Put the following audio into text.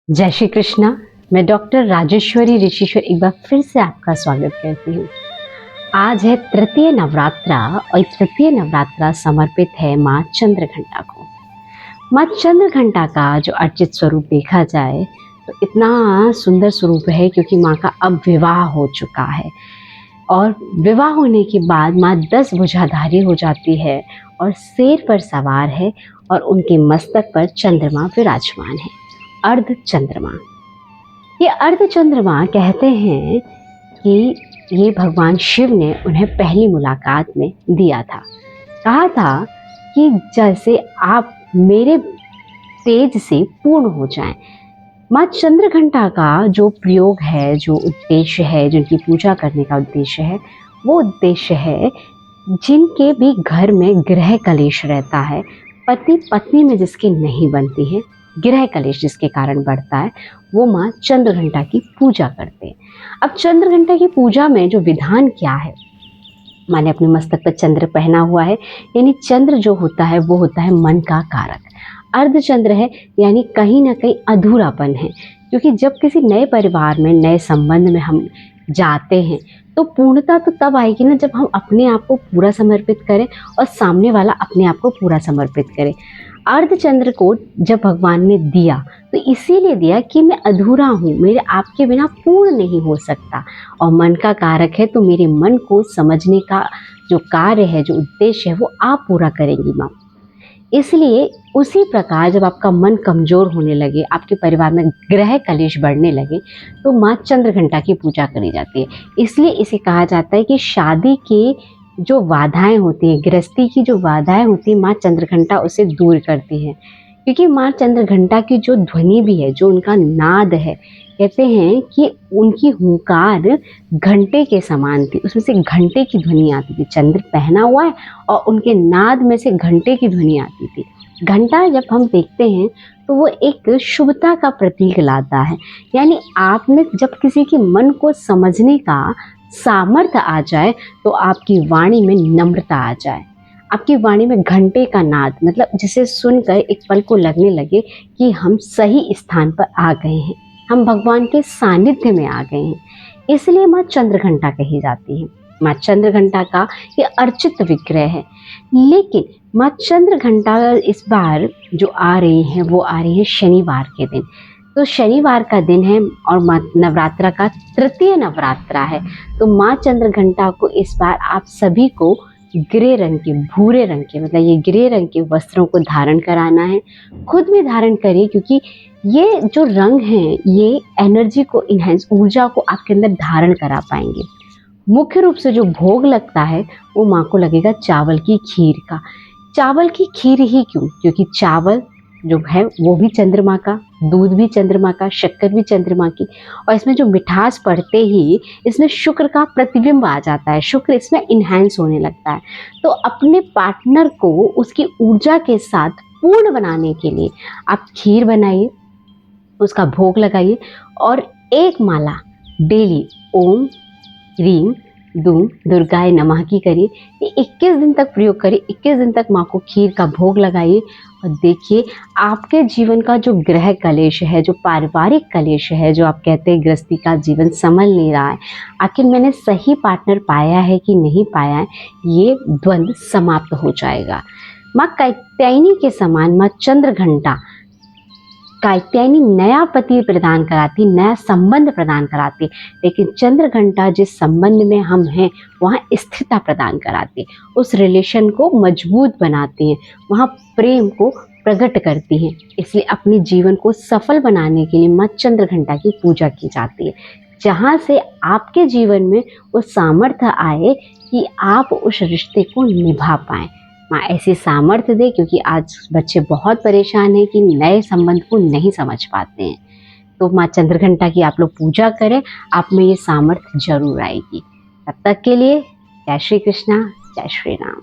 जय श्री कृष्णा। मैं डॉक्टर राजेश्वरी ऋषिश्वर एक बार फिर से आपका स्वागत करती हूँ। आज है तृतीय नवरात्रा और तृतीय नवरात्रा समर्पित है माँ चंद्रघंटा को। माँ चंद्रघंटा का जो अर्चित स्वरूप देखा जाए तो इतना सुंदर स्वरूप है, क्योंकि माँ का अब विवाह हो चुका है और विवाह होने के बाद माँ 10 भुजाधारी हो जाती है और शेर पर सवार है और उनके मस्तक पर चंद्रमा विराजमान है, अर्ध चंद्रमा। ये अर्ध चंद्रमा कहते हैं कि ये भगवान शिव ने उन्हें पहली मुलाकात में दिया था। कहा था कि जैसे आप मेरे तेज से पूर्ण हो जाएं। माँ चंद्रघंटा का जो प्रयोग है, जो उद्देश्य है, जिनकी पूजा करने का उद्देश्य है, वो उद्देश्य है जिनके भी घर में गृह कलेश रहता है, पति पत्नी में जिसकी नहीं बनती है, गृह कलेश जिसके कारण बढ़ता है, वो माँ चंद्रघंटा की पूजा करते हैं। अब चंद्रघंटा की पूजा में जो विधान क्या है, माँ ने अपने मस्तक पर चंद्र पहना हुआ है, यानी चंद्र जो होता है वो होता है मन का कारक। अर्ध चंद्र है यानी कहीं ना कहीं अधूरापन है, क्योंकि जब किसी नए परिवार में, नए संबंध में हम जाते हैं तो पूर्णता तो तब आएगी ना जब हम अपने आप को पूरा समर्पित करें और सामने वाला अपने आप को पूरा समर्पित करे। अर्धचंद्र को जब भगवान ने दिया तो इसीलिए दिया कि मैं अधूरा हूँ, मेरे आपके बिना पूर्ण नहीं हो सकता, और मन का कारक है तो मेरे मन को समझने का जो कार्य है, जो उद्देश्य है, वो आप पूरा करेंगी माँ। इसलिए उसी प्रकार जब आपका मन कमज़ोर होने लगे, आपके परिवार में ग्रह कलेश बढ़ने लगे, तो माँ चंद्रघंटा की पूजा करी जाती है। इसलिए इसे कहा जाता है कि शादी की जो बाधाएं होती हैं, गृहस्थी की जो बाधाएं होती हैं, माँ चंद्रघंटा उसे दूर करती है। क्योंकि माँ चंद्रघंटा की जो ध्वनि भी है, जो उनका नाद है, कहते हैं कि उनकी हुंकार घंटे के समान थी, उसमें से घंटे की ध्वनि आती थी। चंद्र पहना हुआ है और उनके नाद में से घंटे की ध्वनि आती थी। घंटा जब हम देखते हैं तो वो एक शुभता का प्रतीक लाता है, यानी आप में जब किसी के मन को समझने का सामर्थ्य आ जाए तो आपकी वाणी में नम्रता आ जाए, आपकी वाणी में घंटे का नाद, मतलब जिसे सुनकर एक पल को लगने लगे कि हम सही स्थान पर आ गए हैं, हम भगवान के सानिध्य में आ गए हैं। इसलिए माँ चंद्रघंटा कही जाती है। माँ चंद्रघंटा का ये अर्चित विग्रह है। लेकिन माँ चंद्रघंटा इस बार जो आ रही हैं वो आ रही है शनिवार के दिन। तो शनिवार का दिन है और माँ नवरात्रा का तृतीय नवरात्रा है। तो माँ चंद्रघंटा को इस बार आप सभी को ग्रे रंग के, भूरे रंग के, मतलब ये ग्रे रंग के वस्त्रों को धारण कराना है। खुद भी धारण करिए, क्योंकि ये जो रंग हैं ये एनर्जी को इन्हेंस, ऊर्जा को आपके अंदर धारण करा पाएंगे। मुख्य रूप से जो भोग लगता है वो माँ को लगेगा चावल की खीर का। चावल की खीर ही क्यों? क्योंकि चावल जो है वो भी चंद्रमा का, दूध भी चंद्रमा का, शक्कर भी चंद्रमा की, और इसमें जो मिठास पड़ते ही इसमें शुक्र का प्रतिबिंब आ जाता है, शुक्र इसमें इन्हेंस होने लगता है। तो अपने पार्टनर को उसकी ऊर्जा के साथ पूर्ण बनाने के लिए आप खीर बनाइए, उसका भोग लगाइए और एक माला डेली ओम ह्रीम दूम दुर्गाय नमः की करिए। ये 21 दिन तक प्रयोग करिए। 21 दिन तक माँ को खीर का भोग लगाइए और देखिए आपके जीवन का जो गृह कलेश है, जो पारिवारिक कलेश है, जो आप कहते हैं गृहस्थी का जीवन संभल नहीं रहा है, आखिर मैंने सही पार्टनर पाया है कि नहीं पाया है, ये द्वंद्व समाप्त हो जाएगा। माँ कात्यायनी के समान माँ चंद्रघंटा कात्यायनी नया पति प्रदान कराती, नया संबंध प्रदान कराती, लेकिन चंद्रघंटा जिस संबंध में हम हैं वहाँ स्थिरता प्रदान कराती है, उस रिलेशन को मजबूत बनाती हैं, वहाँ प्रेम को प्रकट करती हैं। इसलिए अपने जीवन को सफल बनाने के लिए माँ चंद्रघंटा की पूजा की जाती है, जहाँ से आपके जीवन में वो सामर्थ्य आए कि आप उस रिश्ते को निभा पाएँ। माँ ऐसी सामर्थ्य दे, क्योंकि आज बच्चे बहुत परेशान हैं कि नए संबंध को नहीं समझ पाते हैं। तो माँ चंद्रघंटा की आप लोग पूजा करें, आप में ये सामर्थ्य जरूर आएगी। तब तक के लिए जय श्री कृष्णा, जय श्री राम।